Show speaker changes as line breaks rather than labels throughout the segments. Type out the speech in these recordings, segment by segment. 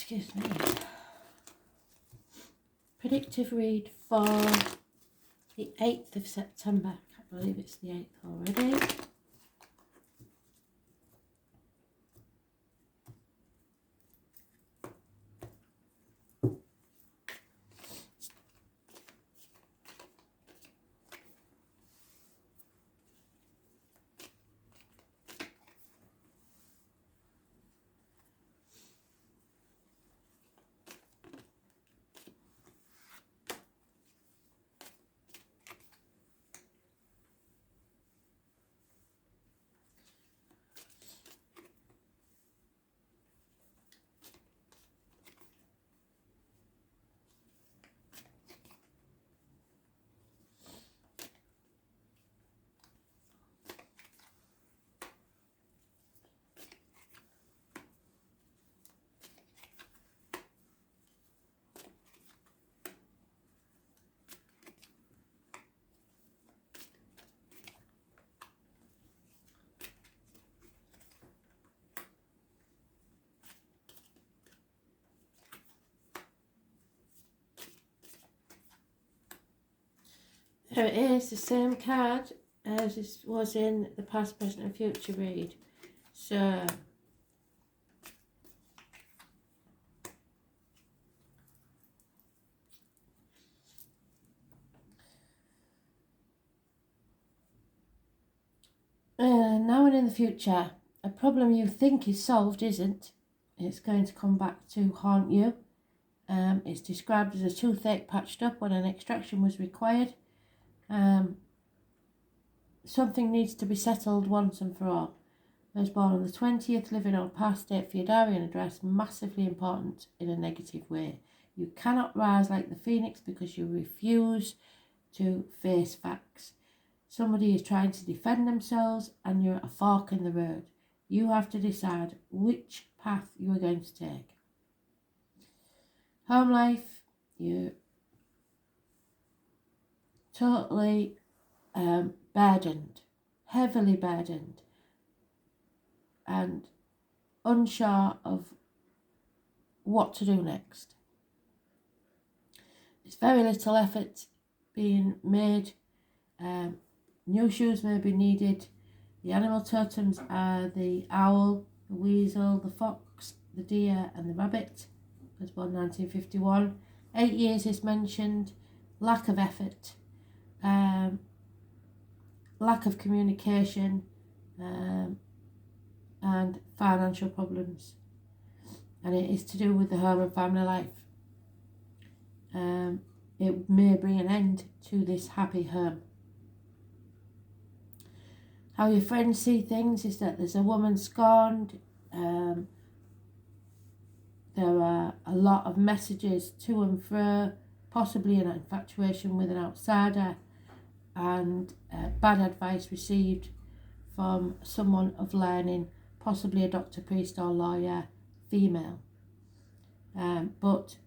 Excuse me. Predictive read for the 8th of September. I can't believe it's the 8th already. There it is, the same card as it was in the past, present and future read. So, now and in the future, a problem you think is solved isn't. It's going to come back to haunt you. It's described as a toothache patched up when an extraction was required. Something needs to be settled once and for all. I was born on the 20th, living on past, date for your diary and address, massively important in a negative way. You cannot rise like the phoenix because you refuse to face facts. Somebody is trying to defend themselves and you're at a fork in the road. You have to decide which path you are going to take. Home life, you're totally burdened, heavily burdened, and unsure of what to do next. There's very little effort being made. New shoes may be needed. The animal totems are the owl, the weasel, the fox, the deer and the rabbit. I was born 1951. 8 years is mentioned. Lack of effort. Lack of communication. And financial problems. And it is to do with the home and family life. It may bring an end to this happy home. How your friends see things is that there's a woman scorned. There are a lot of messages to and fro, possibly an infatuation with an outsider, and bad advice received from someone of learning, possibly a doctor, priest or lawyer, female. But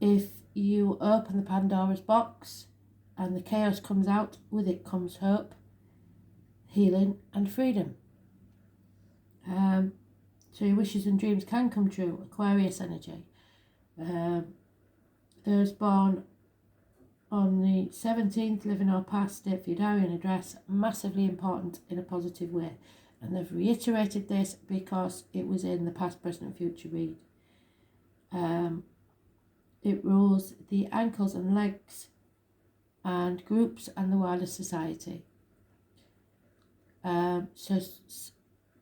if you open the Pandora's box and the chaos comes out, with it comes hope, healing and freedom. So your wishes and dreams can come true. Aquarius energy. Those born on the 17th, living or past, date for your diary and address, massively important in a positive way. And they've reiterated this because it was in the past, present and future read. It rules the ankles and legs and groups and the wider society. So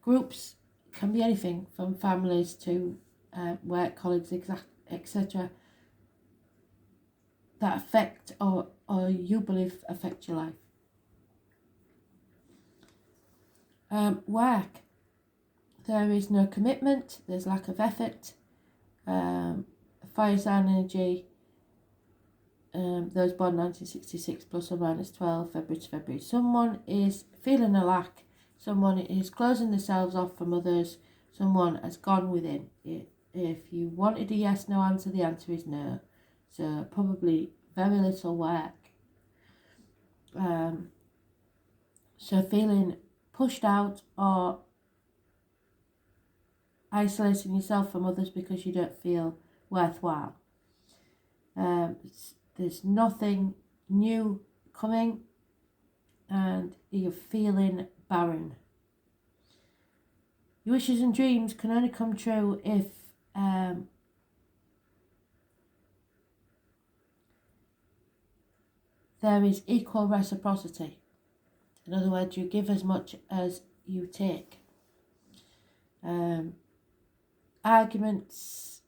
groups can be anything from families to work colleagues, etc. that affect or you believe affect your life. Work. There is no commitment, there's lack of effort. Fire sign energy, those born 1966 plus or minus 12, February to February. Someone is feeling a lack, someone is closing themselves off from others, someone has gone within. If you wanted a yes, no answer, the answer is no. So probably very little work. So feeling pushed out or isolating yourself from others because you don't feel worthwhile. There's nothing new coming, and you're feeling barren. Your wishes and dreams can only come true if there is equal reciprocity. In other words, you give as much as you take. Arguments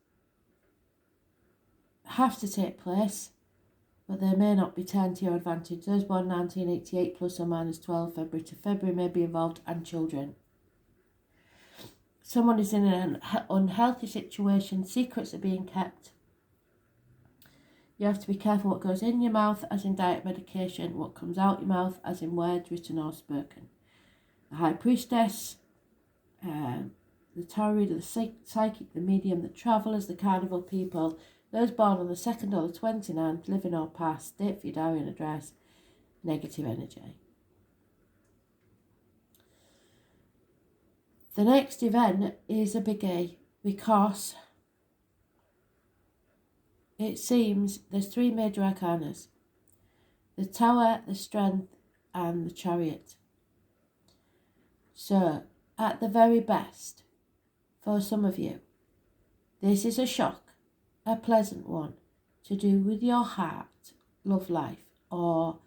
have to take place, but they may not be turned to your advantage. Those born 1988 plus or minus 12 February to February may be involved, and children. Someone is in an unhealthy situation, secrets are being kept. You have to be careful what goes in your mouth, as in diet medication, what comes out your mouth, as in words written or spoken. The High Priestess, the Tarot reader, the psychic, the medium, the travellers, the carnival people, those born on the 2nd or the 29th, living or past, date for your diary and address, negative energy. The next event is a biggie because it seems there's 3 major arcanas: the Tower, the Strength, and the Chariot. So, at the very best, for some of you, this is a shock, a pleasant one, to do with your heart, love life, or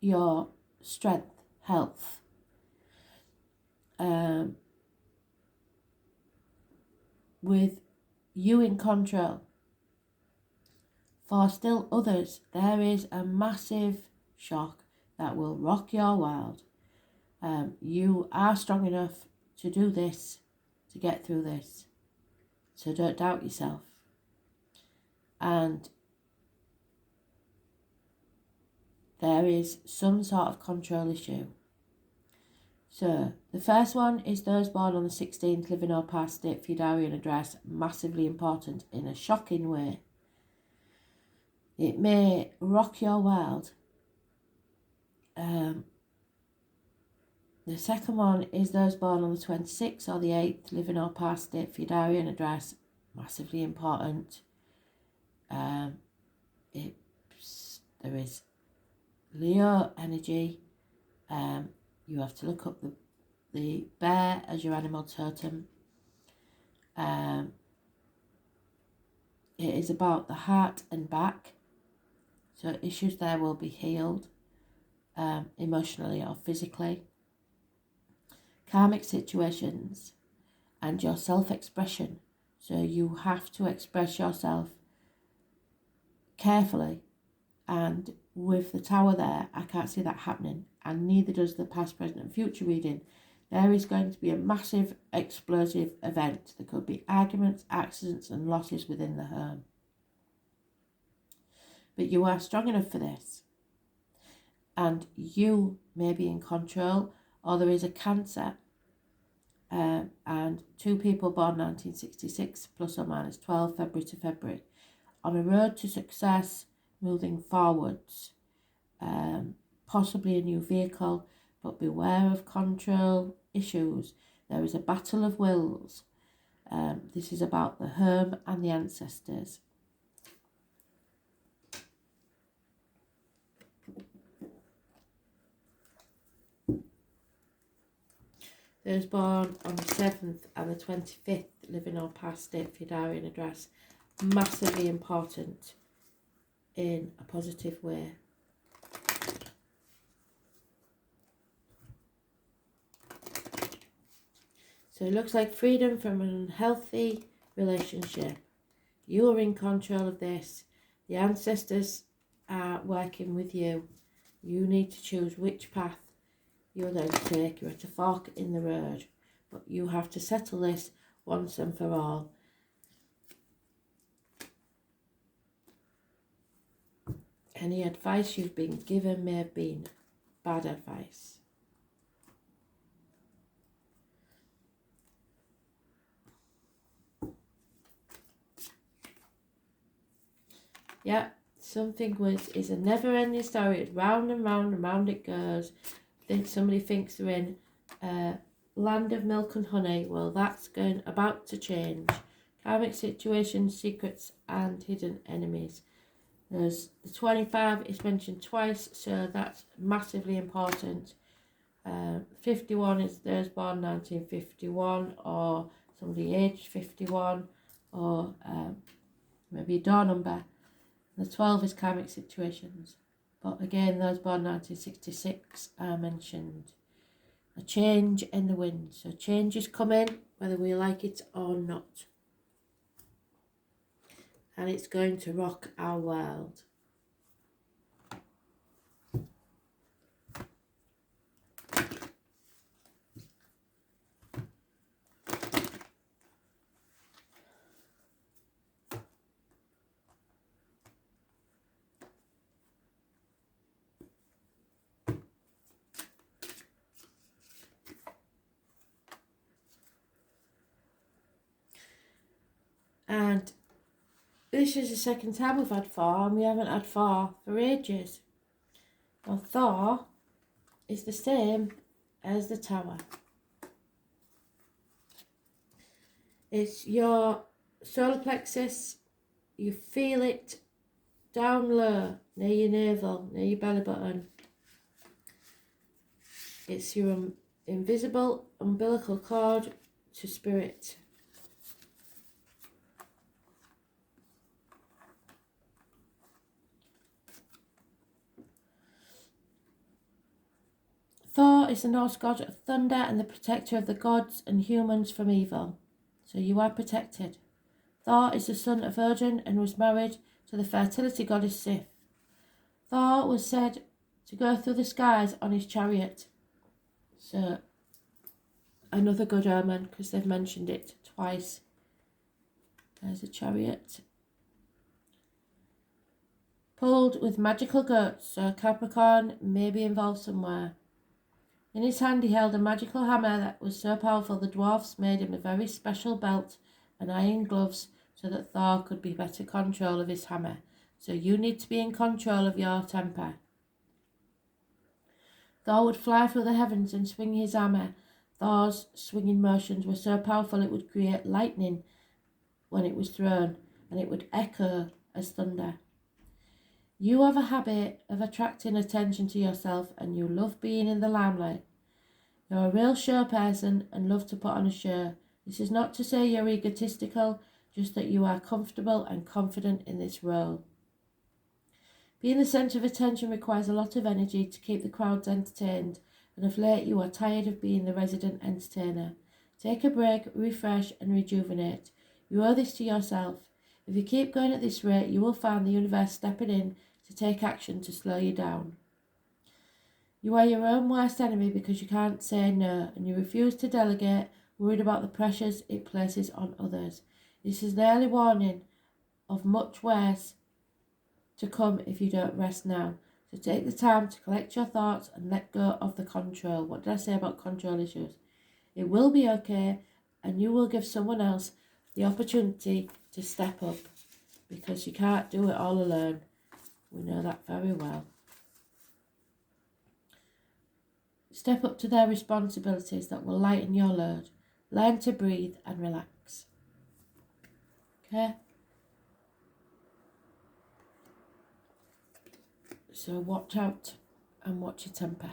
your strength, health. With you in control. For still others, there is a massive shock that will rock your world. You are strong enough to do this, to get through this. So don't doubt yourself. And there is some sort of control issue. So the first one is those born on the 16th, living or past, date for your diary and address, massively important in a shocking way. It may rock your world. The second one is those born on the 26th or the 8th, living or past, date for your diary and address, massively important. There is Leo energy. You have to look up the bear as your animal totem. It is about the heart and back. So issues there will be healed, emotionally or physically. Karmic situations and your self-expression. So you have to express yourself carefully. And with the Tower there, I can't see that happening. And neither does the past, present and future reading. There is going to be a massive explosive event. There could be arguments, accidents and losses within the home. But you are strong enough for this. And you may be in control, or there is a Cancer. And 2 people born 1966 plus or minus 12 February to February. On a road to success, moving forwards. Possibly a new vehicle, but beware of control issues. There is a battle of wills. This is about the home and the ancestors. Those born on the 7th and the 25th, living or past, date for your diary and address, massively important in a positive way. So it looks like freedom from an unhealthy relationship. You are in control of this. The ancestors are working with you. You need to choose which path you're going to take. You're at a fork in the road. But you have to settle this once and for all. Any advice you've been given may have been bad advice. Yeah, something is a never-ending story. It's round and round and round it goes. Somebody thinks they're in a land of milk and honey. Well, that's about to change. karmic situations, secrets and hidden enemies. There's the 25 is mentioned twice, so that's massively important. 51 is those born 1951 or somebody aged 51 or maybe a door number. The 12 is karmic situations. But again, those born 1966 are mentioned. A change in the wind. So change is coming, whether we like it or not. And it's going to rock our world. And this is the second time we've had Thor, and we haven't had Thor for ages. Well, Thor is the same as the Tower. It's your solar plexus. You feel it down low, near your navel, near your belly button. It's your invisible umbilical cord to spirit. Thor is the Norse god of thunder and the protector of the gods and humans from evil. So you are protected. Thor is the son of Odin and was married to the fertility goddess Sif. Thor was said to go through the skies on his chariot. So another good omen, because they've mentioned it twice. There's a chariot. Pulled with magical goats, so Capricorn may be involved somewhere. In his hand he held a magical hammer that was so powerful the dwarfs made him a very special belt and iron gloves so that Thor could be better control of his hammer. So you need to be in control of your temper. Thor would fly through the heavens and swing his hammer. Thor's swinging motions were so powerful it would create lightning when it was thrown, and it would echo as thunder. You have a habit of attracting attention to yourself, and you love being in the limelight. You're a real show person and love to put on a show. This is not to say you're egotistical, just that you are comfortable and confident in this role. Being the centre of attention requires a lot of energy to keep the crowds entertained, and of late you are tired of being the resident entertainer. Take a break, refresh and rejuvenate. You owe this to yourself. If you keep going at this rate, you will find the universe stepping in to take action to slow you down. You are your own worst enemy because you can't say no, and you refuse to delegate, worried about the pressures it places on others. This is an early warning of much worse to come if you don't rest now. So take the time to collect your thoughts and let go of the control. What did I say about control issues? It will be okay, and you will give someone else the opportunity to step up, because you can't do it all alone. We know that very well. Step up to their responsibilities that will lighten your load. Learn to breathe and relax. Okay? So watch out and watch your temper.